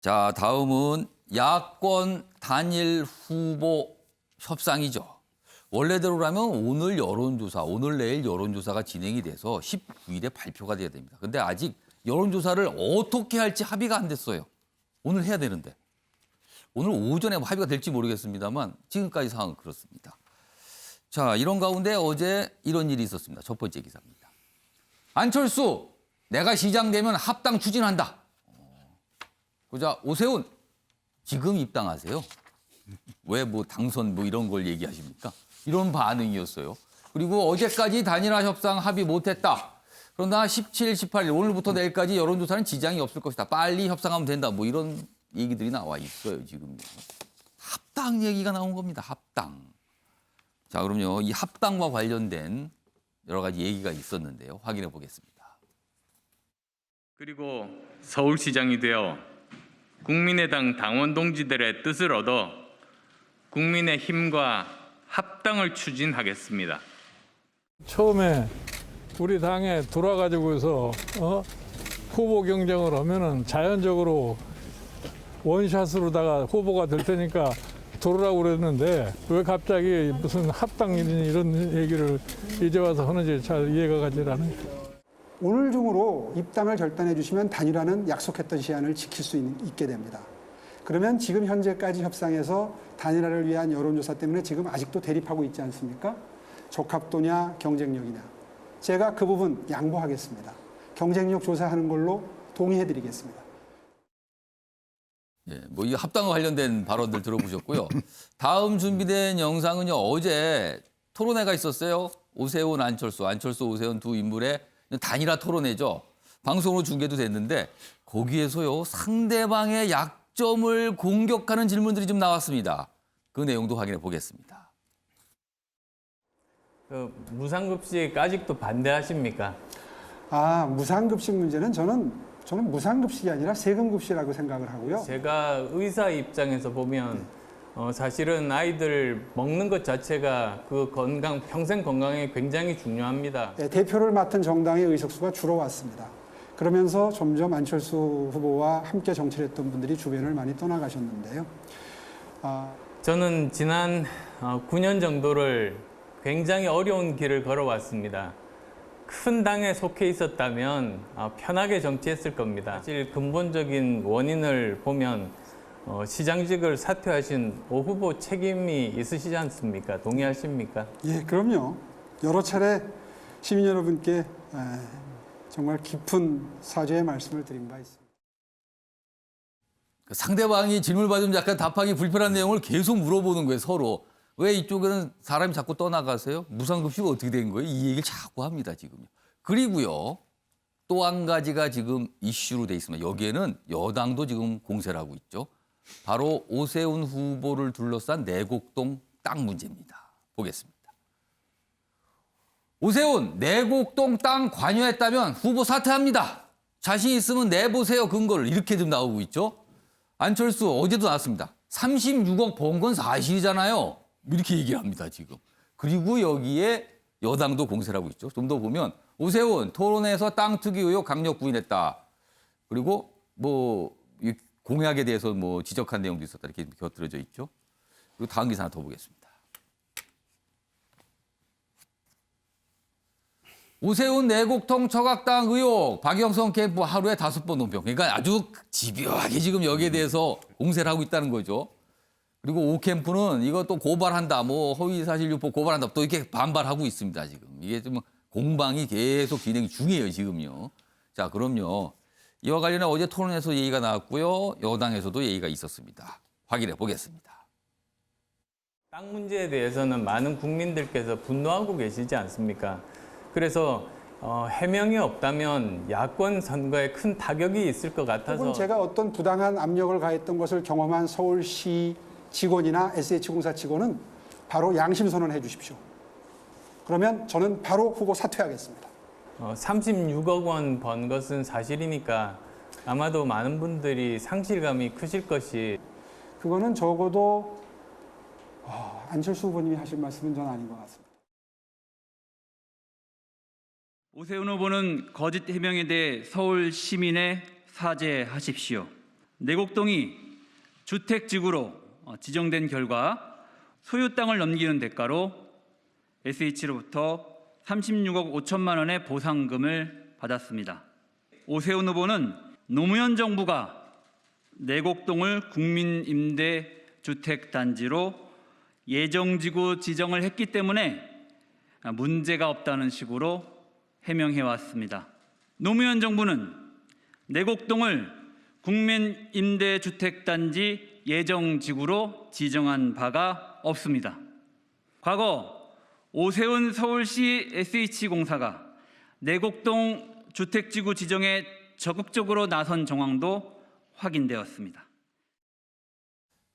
자, 다음은 야권 단일 후보 협상이죠. 원래대로라면 오늘 여론조사, 오늘 내일 여론조사가 진행이 돼서 19일에 발표가 돼야 됩니다. 근데 아직 여론조사를 어떻게 할지 합의가 안 됐어요. 오늘 해야 되는데. 오늘 오전에 합의가 될지 모르겠습니다만 지금까지 상황은 그렇습니다. 자, 이런 가운데 어제 이런 일이 있었습니다. 첫 번째 기사입니다. 안철수, 내가 시장 되면 합당 추진한다. 그자 오세훈, 지금 입당하세요. 왜 뭐 당선 뭐 이런 걸 얘기하십니까? 이런 반응이었어요. 그리고 어제까지 단일화 협상 합의 못했다. 그러나 17, 18일 오늘부터 내일까지 여론조사는 지장이 없을 것이다. 빨리 협상하면 된다. 뭐 이런 얘기들이 나와 있어요. 지금 합당 얘기가 나온 겁니다. 합당. 자, 그럼요. 이 합당과 관련된 여러 가지 얘기가 있었는데요. 확인해 보겠습니다. 그리고 서울시장이 되어 국민의당 당원 동지들의 뜻을 얻어 국민의힘과 합당을 추진하겠습니다. 처음에 우리 당에 돌아가지고서 후보 경쟁을 하면은 자연적으로 원샷으로다가 후보가 될 테니까 들어오라고 그랬는데 왜 갑자기 무슨 합당 이런 얘기를 이제 와서 하는지 잘 이해가 가지 않아요. 오늘 중으로 입당을 결단해 주시면 단일화는 약속했던 시한을 지킬 수 있게 됩니다. 그러면 지금 현재까지 협상에서 단일화를 위한 여론조사 때문에 지금 아직도 대립하고 있지 않습니까? 적합도냐 경쟁력이냐. 제가 그 부분 양보하겠습니다. 경쟁력 조사하는 걸로 동의해 드리겠습니다. 예, 뭐 이 합당과 관련된 발언들 들어보셨고요. 다음 준비된 영상은요. 어제 토론회가 있었어요. 오세훈, 안철수, 오세훈 두 인물의 단일화 토론회죠. 방송으로 중계도 됐는데 거기에서요. 상대방의 약점을 공격하는 질문들이 좀 나왔습니다. 그 내용도 확인해 보겠습니다. 무상급식 아직도 반대하십니까? 무상급식 문제는 저는 무상급식이 아니라 세금급식이라고 생각을 하고요. 제가 의사 입장에서 보면 사실은 아이들 먹는 것 자체가 그 평생 건강에 굉장히 중요합니다. 네, 대표를 맡은 정당의 의석수가 줄어왔습니다. 그러면서 점점 안철수 후보와 함께 정치를 했던 분들이 주변을 많이 떠나가셨는데요. 저는 지난 9년 정도를 굉장히 어려운 길을 걸어왔습니다. 큰 당에 속해 있었다면 편하게 정치했을 겁니다. 사실 근본적인 원인을 보면 시장직을 사퇴하신 오 후보 책임이 있으시지 않습니까? 동의하십니까? 예, 그럼요. 여러 차례 시민 여러분께 정말 깊은 사죄의 말씀을 드린 바 있습니다. 상대방이 질문을 받으면 약간 답하기 불편한 내용을 계속 물어보는 거예요. 서로. 왜 이쪽에는 사람이 자꾸 떠나가세요? 무상급식 어떻게 된 거예요? 이 얘기를 자꾸 합니다. 지금. 그리고요. 또 한 가지가 지금 이슈로 돼 있습니다. 여기에는 여당도 지금 공세를 하고 있죠. 바로 오세훈 후보를 둘러싼 내곡동 땅 문제입니다. 보겠습니다. 오세훈, 내곡동 땅 관여했다면 후보 사퇴합니다. 자신 있으면 내보세요, 근거를. 이렇게 좀 나오고 있죠. 안철수 어제도 나왔습니다. 36억 번 건 사실이잖아요. 이렇게 얘기를 합니다, 지금. 그리고 여기에 여당도 공세를 하고 있죠. 좀 더 보면 오세훈 토론회에서 땅 투기 의혹 강력 부인했다. 그리고 뭐 공약에 대해서 뭐 지적한 내용도 있었다. 이렇게 곁들여져 있죠. 그리고 다음 기사 하나 더 보겠습니다. 오세훈 내곡동 처각당 의혹, 박영선 캠프 하루에 5번 논평. 그러니까 아주 집요하게 지금 여기에 대해서 공세를 하고 있다는 거죠. 그리고 오 캠프는 이거 또 고발한다, 뭐 허위사실 유포 고발한다, 또 이렇게 반발하고 있습니다, 지금. 이게 좀 공방이 계속 진행 중이에요, 지금요. 자, 그럼요. 이와 관련해 어제 토론에서 얘기가 나왔고요. 여당에서도 얘기가 있었습니다. 확인해 보겠습니다. 땅 문제에 대해서는 많은 국민들께서 분노하고 계시지 않습니까? 그래서 해명이 없다면 야권 선거에 큰 타격이 있을 것 같아서 혹은 제가 어떤 부당한 압력을 가했던 것을 경험한 서울시 직원이나 SH공사 직원은 바로 양심선언을 해 주십시오. 그러면 저는 바로 후보 사퇴하겠습니다. 36억 원 번 것은 사실이니까 아마도 많은 분들이 상실감이 크실 것이 그거는 적어도 안철수 후보님이 하실 말씀은 전 아닌 것 같습니다. 오세훈 후보는 거짓 해명에 대해 서울 시민에 사죄하십시오. 내곡동이 주택지구로 지정된 결과 소유 땅을 넘기는 대가로 SH로부터 36억 5천만 원의 보상금을 받았습니다. 오세훈 후보는 노무현 정부가 내곡동을 국민임대주택단지로 예정지구 지정을 했기 때문에 문제가 없다는 식으로 해명해왔습니다. 노무현 정부는 내곡동을 국민임대주택단지 예정지구로 지정한 바가 없습니다. 과거 오세훈 서울시 SH공사가 내곡동 주택지구 지정에 적극적으로 나선 정황도 확인되었습니다.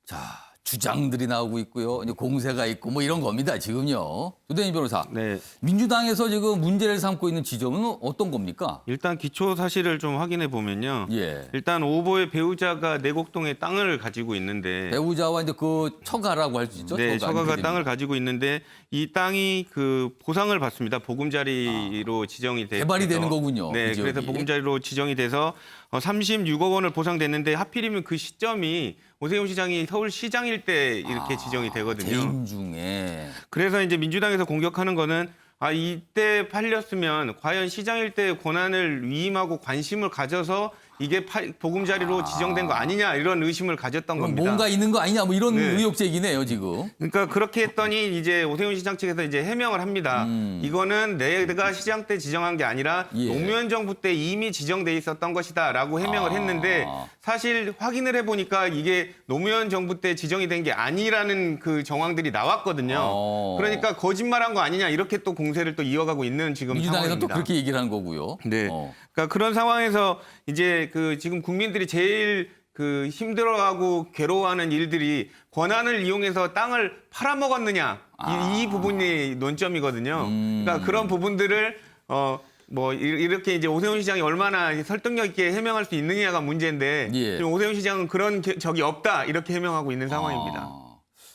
자, 주장들이 나오고 있고요. 이제 공세가 있고 뭐 이런 겁니다. 지금요. 조대인 변호사. 네. 민주당에서 지금 문제를 삼고 있는 지점은 어떤 겁니까? 일단 기초 사실을 좀 확인해 보면요. 예. 일단 오 후보의 배우자가 내곡동에 땅을 가지고 있는데 배우자와 이제 그 처가라고 할 수 있죠. 네, 처가가 아니면 땅을 가지고 있는데 이 땅이 그 보상을 받습니다. 보금자리로 지정이 돼서 개발이 되는 거군요. 네, 그 지역이. 그래서 보금자리로 지정이 돼서 36억 원을 보상됐는데 하필이면 그 시점이 오세훈 시장이 서울시장일 때 이렇게 지정이 되거든요. 개인 중에. 그래서 이제 민주당에서 공격하는 거는 이때 팔렸으면 과연 시장일 때 권한을 위임하고 관심을 가져서 이게 보금자리로 지정된 거 아니냐 이런 의심을 가졌던 겁니다. 뭔가 있는 거 아니냐 뭐 이런 네. 의혹 제기네요 지금. 그러니까 그렇게 했더니 이제 오세훈 시장 측에서 이제 해명을 합니다. 이거는 내가 시장 때 지정한 게 아니라 예. 노무현 정부 때 이미 지정돼 있었던 것이다라고 해명을 했는데 사실 확인을 해보니까 이게 노무현 정부 때 지정이 된 게 아니라는 그 정황들이 나왔거든요. 그러니까 거짓말한 거 아니냐 이렇게 또 공세를 또 이어가고 있는 지금 민주당에서 상황입니다. 또 그렇게 얘기를 한 거고요. 네. 그러니까 그런 상황에서 이제 그 지금 국민들이 제일 그 힘들어하고 괴로워하는 일들이 권한을 이용해서 땅을 팔아먹었느냐 이 부분이 논점이거든요. 그러니까 그런 부분들을 뭐 이렇게 이제 오세훈 시장이 얼마나 설득력 있게 해명할 수 있느냐가 문제인데 예. 지금 오세훈 시장은 그런 적이 없다 이렇게 해명하고 있는 상황입니다.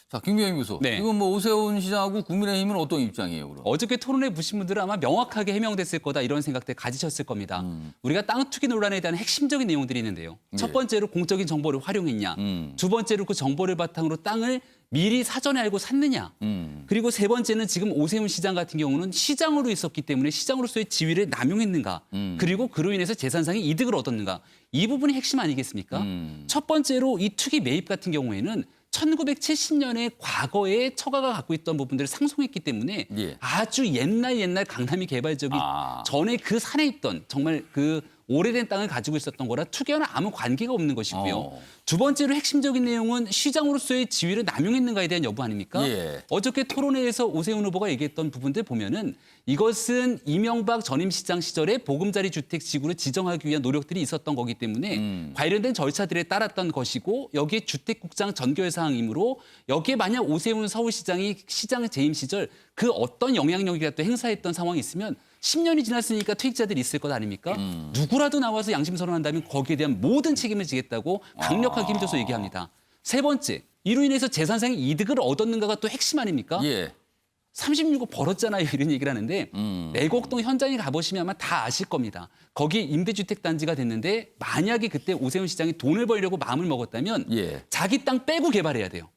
자, 김경현 교수. 네. 지금 뭐 오세훈 시장하고 국민의힘은 어떤 입장이에요, 그럼? 어저께 토론회 보신 분들은 아마 명확하게 해명됐을 거다 이런 생각들 가지셨을 겁니다. 우리가 땅 투기 논란에 대한 핵심적인 내용들이 있는데요. 첫 번째로 공적인 정보를 활용했냐. 두 번째로 그 정보를 바탕으로 땅을 미리 사전에 알고 샀느냐. 그리고 세 번째는 지금 오세훈 시장 같은 경우는 시장으로 있었기 때문에 시장으로서의 지위를 남용했는가. 그리고 그로 인해서 재산상의 이득을 얻었는가. 이 부분이 핵심 아니겠습니까? 첫 번째로 이 투기 매입 같은 경우에는 1970년에 과거에 처가가 갖고 있던 부분들을 상속했기 때문에 예. 아주 옛날 강남이 개발적이 전에 그 산에 있던 정말 그 오래된 땅을 가지고 있었던 거라 투기와는 아무 관계가 없는 것이고요. 두 번째로 핵심적인 내용은 시장으로서의 지위를 남용했는가에 대한 여부 아닙니까? 예. 어저께 토론회에서 오세훈 후보가 얘기했던 부분들 보면은 이것은 이명박 전임시장 시절에 보금자리 주택 지구를 지정하기 위한 노력들이 있었던 거기 때문에 관련된 절차들에 따랐던 것이고 여기에 주택국장 전결 사항이므로 여기에 만약 오세훈 서울시장이 시장 재임 시절 그 어떤 영향력이라도 행사했던 상황이 있으면 10년이 지났으니까 퇴직자들이 있을 것 아닙니까? 누구라도 나와서 양심 선언한다면 거기에 대한 모든 책임을 지겠다고 강력하게 힘줘서 얘기합니다. 세 번째, 이로 인해서 재산상의 이득을 얻었는가가 또 핵심 아닙니까? 예. 36억 벌었잖아요 이런 얘기를 하는데 내곡동 현장에 가보시면 아마 다 아실 겁니다. 거기 임대주택 단지가 됐는데 만약에 그때 오세훈 시장이 돈을 벌려고 마음을 먹었다면 예. 자기 땅 빼고 개발해야 돼요.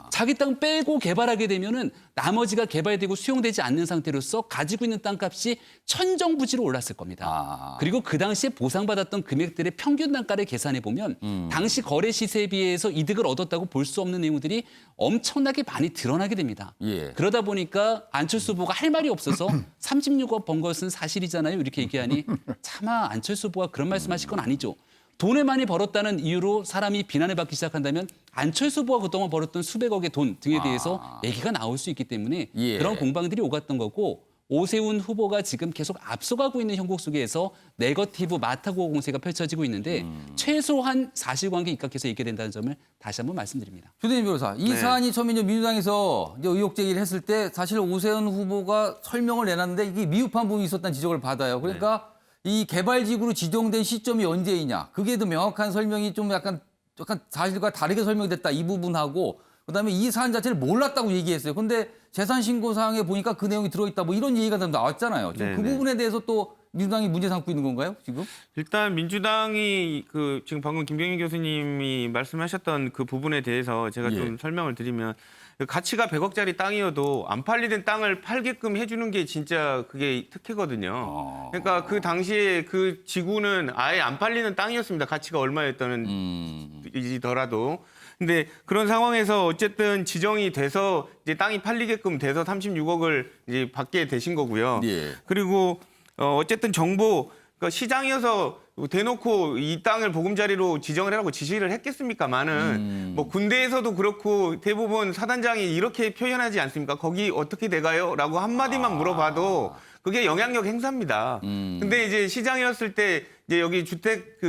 자기 땅 빼고 개발하게 되면은 나머지가 개발되고 수용되지 않는 상태로서 가지고 있는 땅값이 천정부지로 올랐을 겁니다. 그리고 그 당시에 보상받았던 금액들의 평균 단가를 계산해 보면 당시 거래 시세에 비해서 이득을 얻었다고 볼 수 없는 내용들이 엄청나게 많이 드러나게 됩니다. 예. 그러다 보니까 안철수 후보가 할 말이 없어서 36억 번 것은 사실이잖아요. 이렇게 얘기하니 차마 안철수 후보가 그런 말씀하실 건 아니죠. 돈을 많이 벌었다는 이유로 사람이 비난을 받기 시작한다면 안철수 후보가 그동안 벌었던 수백억의 돈 등에 대해서 얘기가 나올 수 있기 때문에 예. 그런 공방들이 오갔던 거고 오세훈 후보가 지금 계속 앞서가고 있는 형국 속에서 네거티브 마타고 공세가 펼쳐지고 있는데 최소한 사실관계 입각해서 얘기해야 된다는 점을 다시 한번 말씀드립니다. 조대인 변호사, 이 네. 사안이 처음에 이제 민주당에서 이제 의혹 제기를 했을 때 사실 오세훈 후보가 설명을 내놨는데 이게 미흡한 부분이 있었다는 지적을 받아요. 그러니까 이 개발지구로 지정된 시점이 언제이냐. 그게 더 명확한 설명이 좀 약간 사실과 다르게 설명됐다. 이 부분하고 그다음에 이 사안 자체를 몰랐다고 얘기했어요. 근데 재산신고사항에 보니까 그 내용이 들어있다. 뭐 이런 얘기가 좀 나왔잖아요. 지금 그 네네. 부분에 대해서 또 민주당이 문제 삼고 있는 건가요, 지금? 일단 민주당이 지금 방금 김병희 교수님이 말씀하셨던 그 부분에 대해서 제가 예. 좀 설명을 드리면 가치가 100억짜리 땅이어도 안 팔리는 땅을 팔게끔 해주는 게 진짜 그게 특혜거든요. 그러니까 그 당시에 그 지구는 아예 안 팔리는 땅이었습니다. 가치가 얼마였더라도. 근데 그런 상황에서 어쨌든 지정이 돼서 이제 땅이 팔리게끔 돼서 36억을 이제 받게 되신 거고요. 예. 그리고 어쨌든 정부 그러니까 시장이어서 대놓고 이 땅을 보금자리로 지정을 하라고 지시를 했겠습니까만은 뭐 군대에서도 그렇고 대부분 사단장이 이렇게 표현하지 않습니까? 거기 어떻게 돼가요? 라고 한마디만 물어봐도 그게 영향력 행사입니다. 근데 이제 시장이었을 때 이제 여기 주택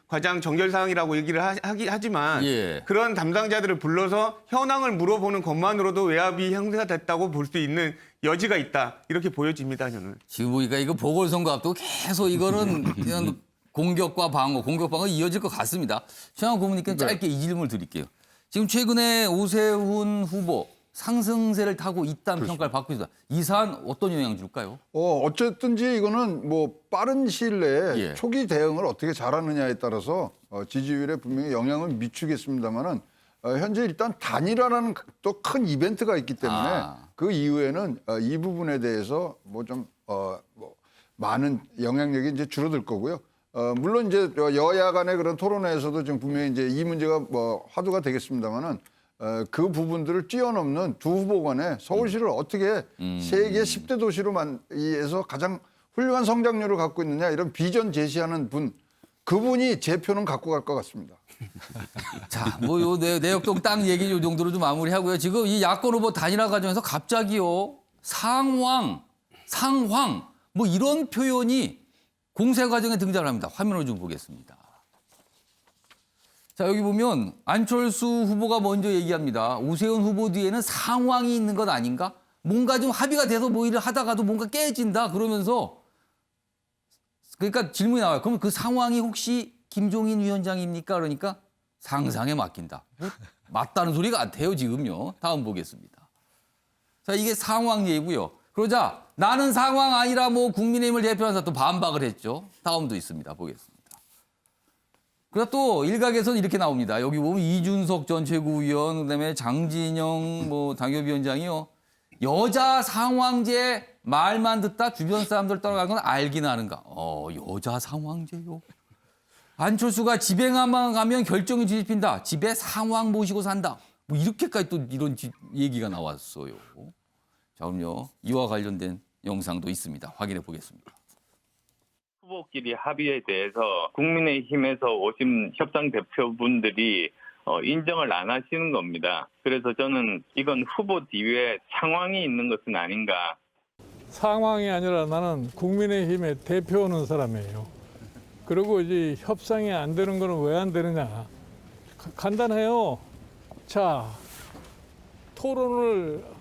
과장 정결 사항이라고 얘기를 하지만 예. 그런 담당자들을 불러서 현황을 물어보는 것만으로도 외압이 형성가 됐다고 볼 수 있는 여지가 있다. 이렇게 보여집니다, 저는. 지금 보니까 이거 보궐선거 앞두고 계속 이거는 그냥 공격과 방어 이어질 것 같습니다. 최영학 고문님께 짧게 이 질문을 드릴게요. 지금 최근에 오세훈 후보 상승세를 타고 있다는 평가를 받고 있습니다. 이 사안 어떤 영향 줄까요? 어쨌든지 이거는 뭐 빠른 시일 내에 예. 초기 대응을 어떻게 잘하느냐에 따라서 지지율에 분명히 영향을 미치겠습니다만은 현재 일단 단일화라는 또 큰 이벤트가 있기 때문에 그 이후에는 이 부분에 대해서 뭐 좀 많은 영향력이 이제 줄어들 거고요. 물론 이제 여야 간의 그런 토론회에서도 지금 분명히 이제 이 문제가 뭐 화두가 되겠습니다만은 그 부분들을 뛰어넘는 두 후보 간에 서울시를 어떻게 세계 10대 도시로 만해서 가장 훌륭한 성장률을 갖고 있느냐 이런 비전 제시하는 그분이 제 표는 갖고 갈 것 같습니다. 자, 뭐 요 내역동 땅 얘기 요 정도로 좀 마무리하고요. 지금 이 야권 후보 단일화 과정에서 갑자기요 상황 뭐 이런 표현이 공세 과정에 등장을 합니다. 화면을 좀 보겠습니다. 자, 여기 보면 안철수 후보가 먼저 얘기합니다. 오세훈 후보 뒤에는 상황이 있는 것 아닌가? 뭔가 좀 합의가 돼서 뭐 일을 하다가도 뭔가 깨진다 그러면서 그러니까 질문이 나와요. 그럼 그 상황이 혹시 김종인 위원장입니까? 그러니까 상상에 맡긴다. 맞다는 소리가 안 돼요, 지금요. 다음 보겠습니다. 자, 이게 상황 얘기고요. 그러자 나는 상황 아니라 뭐 국민의힘을 대표하는 사람 또 반박을 했죠. 다음도 있습니다. 보겠습니다. 그러다 또 일각에서는 이렇게 나옵니다. 여기 보면 이준석 전 최고위원, 그다음에 장진영 뭐 당협위원장이요. 여자 상황제 말만 듣다 주변 사람들 떠나간 건 알긴 아는가. 여자 상황제요. 안철수가 집에만 가면 결정이 뒤집힌다. 집에 상황 모시고 산다. 뭐 이렇게까지 또 이런 얘기가 나왔어요. 자, 그럼요. 이와 관련된 영상도 있습니다. 확인해 보겠습니다. 후보끼리 합의에 대해서 국민의힘에서 오신 협상 대표분들이 인정을 안 하시는 겁니다. 그래서 저는 이건 후보 뒤에 상황이 있는 것은 아닌가. 상황이 아니라 나는 국민의힘의 대표하는 사람이에요. 그리고 이제 협상이 안 되는 거는 왜 안 되느냐. 간단해요. 자, 토론을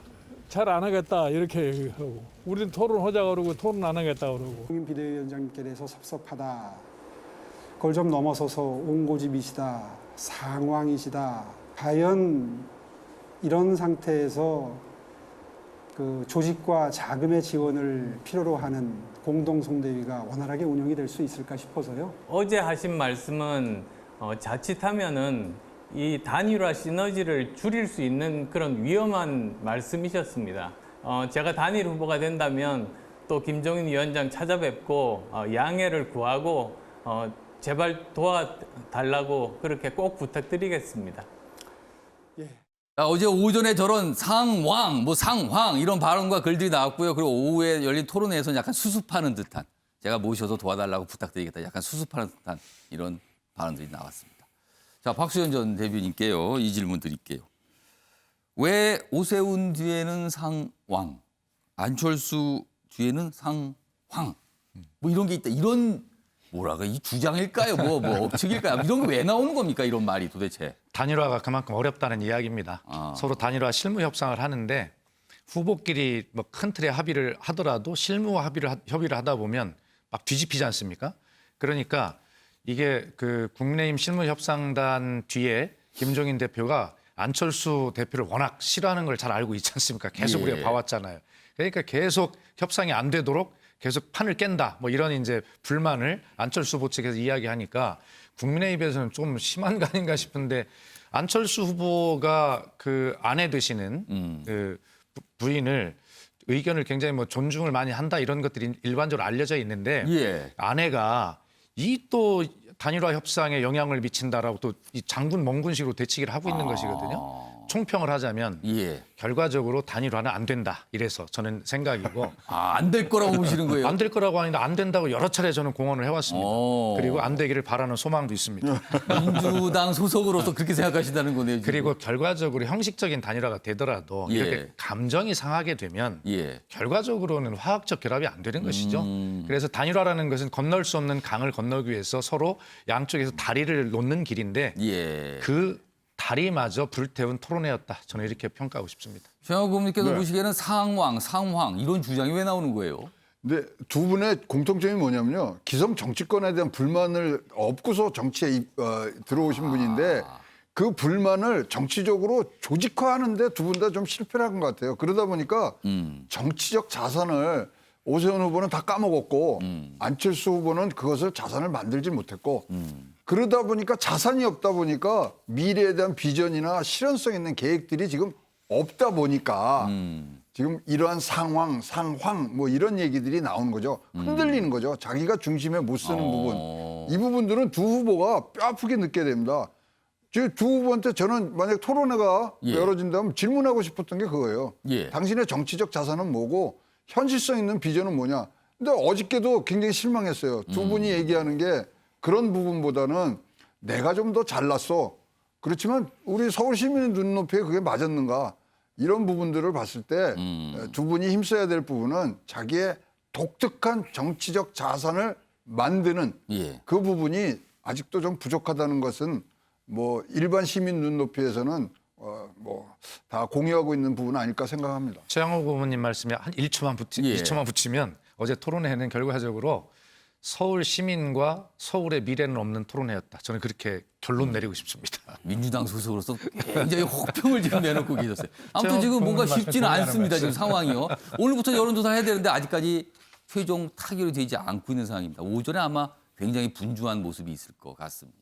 잘 안 하겠다 이렇게 얘기하고 우리는 토론하자 그러고 토론 안 하겠다 그러고 국민 비대위원장님께 대해서 섭섭하다. 그걸 좀 넘어서서 온고집이시다. 상황이시다. 과연 이런 상태에서 그 조직과 자금의 지원을 필요로 하는 공동송대위가 원활하게 운영이 될 수 있을까 싶어서요. 어제 하신 말씀은 자칫하면은 이 단일화 시너지를 줄일 수 있는 그런 위험한 말씀이셨습니다. 제가 단일 후보가 된다면 또 김종인 위원장 찾아뵙고 양해를 구하고 제발 도와달라고 그렇게 꼭 부탁드리겠습니다. 자, 어제 오전에 저런 상황 이런 발언과 글들이 나왔고요. 그리고 오후에 열린 토론회에서는 약간 수습하는 듯한 제가 모셔서 도와달라고 부탁드리겠다. 약간 수습하는 듯한 이런 발언들이 나왔습니다. 자, 박수현 전 대변인께요. 이 질문 드릴게요. 왜 오세훈 뒤에는 상황, 안철수 뒤에는 상황 뭐 이런 게 있다. 이런 이 주장일까요? 뭐 억측일까요? 이런 거 왜 나오는 겁니까? 이런 말이 도대체. 단일화가 그만큼 어렵다는 이야기입니다. 서로 단일화 실무 협상을 하는데 후보끼리 뭐 큰 틀의 합의를 하더라도 실무 협의를 하다 보면 막 뒤집히지 않습니까? 그러니까 이게 그 국민의힘 실무협상단 뒤에 김종인 대표가 안철수 대표를 워낙 싫어하는 걸 잘 알고 있지 않습니까? 계속 우리가 봐왔잖아요. 그러니까 계속 협상이 안 되도록 계속 판을 깬다. 뭐 이런 이제 불만을 안철수 후보 측에서 이야기하니까 국민의힘에서는 좀 심한 거 아닌가 싶은데 안철수 후보가 그 아내 되시는 그 부인을 의견을 굉장히 뭐 존중을 많이 한다 이런 것들이 일반적으로 알려져 있는데 예. 아내가 이 또 단일화 협상에 영향을 미친다라고 또 이 장군 멍군식으로 대치기를 하고 있는 것이거든요. 총평을 하자면 예. 결과적으로 단일화는 안 된다. 이래서 저는 생각이고 안 될 거라고 보시는 거예요? 안 될 거라고 하는데 안 된다고 여러 차례 저는 공언을 해왔습니다. 그리고 안 되기를 바라는 소망도 있습니다. 민주당 소속으로서 그렇게 생각하신다는 거네요. 지금. 그리고 결과적으로 형식적인 단일화가 되더라도 예. 이렇게 감정이 상하게 되면 예. 결과적으로는 화학적 결합이 안 되는 것이죠. 그래서 단일화라는 것은 건널 수 없는 강을 건너기 위해서 서로 양쪽에서 다리를 놓는 길인데 예. 그 다리마저 불태운 토론회였다. 저는 이렇게 평가하고 싶습니다. 최영호 고문님께서 네. 보시기에는 상황 이런 주장이 왜 나오는 거예요? 근데 두 분의 공통점이 뭐냐면요. 기성 정치권에 대한 불만을 업고서 정치에 들어오신 분인데 그 불만을 정치적으로 조직화하는데 두 분 다 좀 실패를 한 것 같아요. 그러다 보니까 정치적 자산을 오세훈 후보는 다 까먹었고 안철수 후보는 그것을 자산을 만들지 못했고 그러다 보니까 자산이 없다 보니까 미래에 대한 비전이나 실현성 있는 계획들이 지금 없다 보니까 지금 이러한 상황 뭐 이런 얘기들이 나오는 거죠. 흔들리는 거죠. 자기가 중심에 못 서는 부분. 이 부분들은 두 후보가 뼈아프게 느껴야 됩니다. 두 후보한테 저는 만약 토론회가 예. 열어진다면 질문하고 싶었던 게 그거예요. 예. 당신의 정치적 자산은 뭐고 현실성 있는 비전은 뭐냐. 근데 어저께도 굉장히 실망했어요. 두 분이 얘기하는 게 그런 부분보다는 내가 좀 더 잘났어. 그렇지만 우리 서울 시민의 눈높이에 그게 맞았는가. 이런 부분들을 봤을 때 두 분이 힘써야 될 부분은 자기의 독특한 정치적 자산을 만드는 예. 그 부분이 아직도 좀 부족하다는 것은 뭐 일반 시민 눈높이에서는 뭐 다 공유하고 있는 부분 아닐까 생각합니다. 최영호 고문님 말씀에 한 1초만 2초만 붙이면 어제 토론회는 결과적으로 서울 시민과 서울의 미래는 없는 토론회였다. 저는 그렇게 결론 내리고 싶습니다. 민주당 소속으로서 굉장히 혹평을 지금 내놓고 계셨어요. 아무튼 지금 뭔가 말씀 쉽지는 동의하는 않습니다. 지금 상황이요. 오늘부터 여론조사 해야 되는데 아직까지 최종 타결이 되지 않고 있는 상황입니다. 오전에 아마 굉장히 분주한 모습이 있을 것 같습니다.